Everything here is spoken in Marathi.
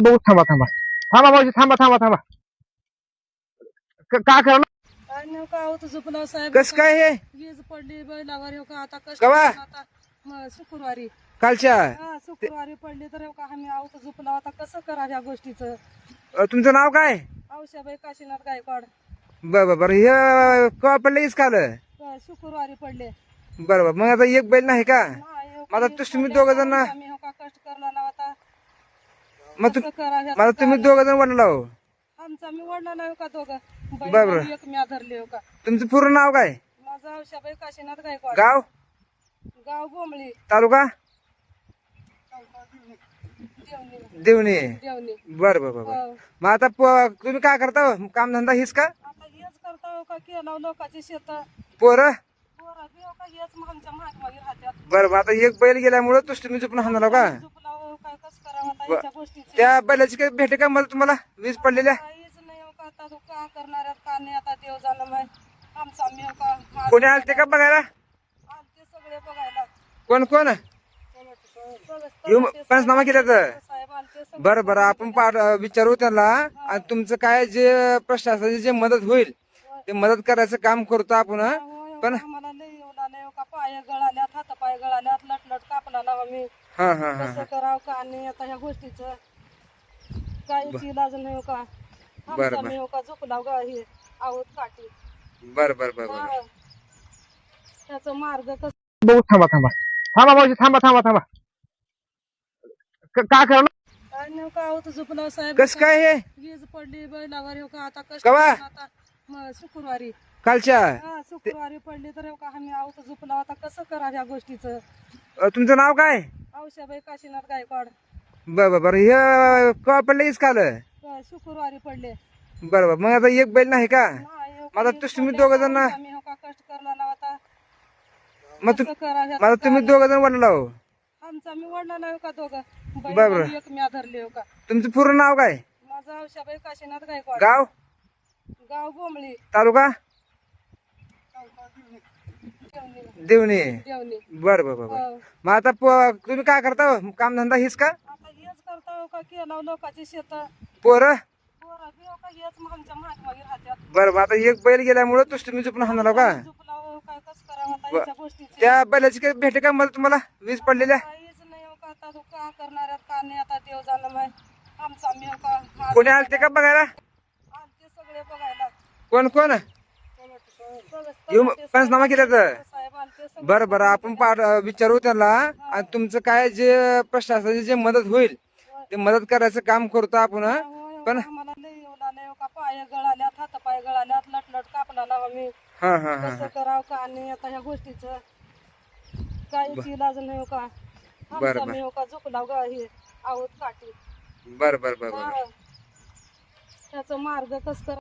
बघू थांबा थांबा थांबा मावशी थांबा थांबा थांबा का करणार काय नाही का होत झोपला साहेब. कस काय हे वीज पडली बैलावर हो का आता कष्ट कवा? करून आता शुक्रवारी कालच्या शुक्रवारी पडली तर हो का आम्ही आवत झोपला आता कसं करा ह्या गोष्टीचं. तुमचं नाव काय? औषाबाई काशीनाथ गायकवाड. बर हे कवा पडले काल? शुक्रवारी पडले. बरोबर मग आता एक बैल नाही का? नाही, हो का, माझा वीज तुम्ही पडली दोघं आता जण आम्ही हो का कष्ट करला आता मग कसं करा ह्याचं माझा तुम्ही काय? दोघं जण वडला हो. आमचा मी वडला नाही हो का दोघं बरं. बैल एक म्या धरले हो का. तुमचं पूर्ण नाव काय? माझं औषाबाई काशीनाथ गायकवाड. गाव गाव बोंबळी. तालुका देवणी. देवणी. देवणी. बरं हो. मग आता तुम्ही काय करता काम धंदा हीच का? आता हेच करता हो का केला लोकांची शेत पोरं पोरं बी हो का हेच मग आमच्या मागे राहत्यात. बरं आता एक बैल गेल्यामुळे तुम्ही झोपून हाणला का? झोपला हो काय कसं करावं आता याच्या गोष्टीचं. त्या बैलाची काही भेटे का मला तुम्हाला वीज पडलेल्या? काहीच नाही हो का आता तो का करणार आहेत का नाही आता देव जाणं माय आमचा मी हो का कोणी आलते का बघायला? आलते सगळे बघायला. कोण येऊन पंचनामा केला तर? साहेब आलते सगळे. बरं आपण विचारू त्यांना आणि तुमचं काय जे प्रशासनाची जे मदत होईल ते मदत करायचं काम करतो आपण हं? हो, पण आम्हाला लई येऊ लागले हो का पाय गळाल्यात हात पाय गळाल्यात लटलट कापला लावा मी हा कसं करावं का नाही आता ह्या गोष्टीचं काहीच इलाज नाही हो का. बरं. आमचा मी हो का झोपला गा हे आवत काठी. बरं हा. त्याचा मार्ग कसं. बघू थांबा मावशी थांबा का करणार काय नाही का होत झोपला साहेब. कस काय हे वीज पडली बैलावर हो का आता कष्ट कवा? करून आता शुक्रवारी कालच्या शुक्रवारी पडली तर हो का आम्ही आवत झोपला आता कसं करा ह्या गोष्टीचं. तुमचं नाव काय? औषाबाई काशीनाथ गायकवाड. बरं हे कवा पडले काल? शुक्रवारी पडले. बरोबर मग आता एक बैल नाही का? नाही, हो का, माझा वीज तुम्ही पडली दोघं आता जण आम्ही हो का कष्ट करला आता मग कसं करा ह्याचं माझा तुम्ही काय? दोघं जण वडला हो. आमचा मी वडला नाही हो का दोघं बरं. बैल एक म्या धरले हो का. तुमचं पूर्ण नाव काय? माझं औषाबाई काशीनाथ गायकवाड. गाव गाव बोंबळी. तालुका देवणी. देवणी. देवणी. बरं हो. मग आता तुम्ही काय करता काम धंदा हीच का? आता हेच करता हो का केला लोकांची शेत पोरं पोरं बी हो का हेच मग आमच्या मागे राहत्यात. बरं आता एक बैल गेल्यामुळे तुम्ही झोपून हाणला का? झोपला हो काय कसं करावं आता याच्या गोष्टीचं. त्या बैलाची काही भेटे का मला तुम्हाला वीज पडलेल्या? काहीच नाही हो का आता तो का करणार आहेत का नाही आता देव जाणं माय आमचा मी हो का कोणी आलते का बघायला? आलते सगळे बघायला. कोण येऊन पंचनामा केला तर? साहेब आलते सगळे. बरं आपण विचारू त्यांना आणि तुमचं काय जे प्रशासनाची जे मदत होईल ते मदत करायचं काम करतो आपण हं? हो, पण आम्हाला लई येऊ लागले हो का पाय गळाल्यात हात पाय गळाल्यात लटलट कापला लावा मी हा कसं करावं का नाही आता ह्या गोष्टीचं काहीच इलाज नाही हो का. बरं. आमचा मी हो का झोपला गा हे आवत काठी. बरं हा. त्याचा मार्ग कसं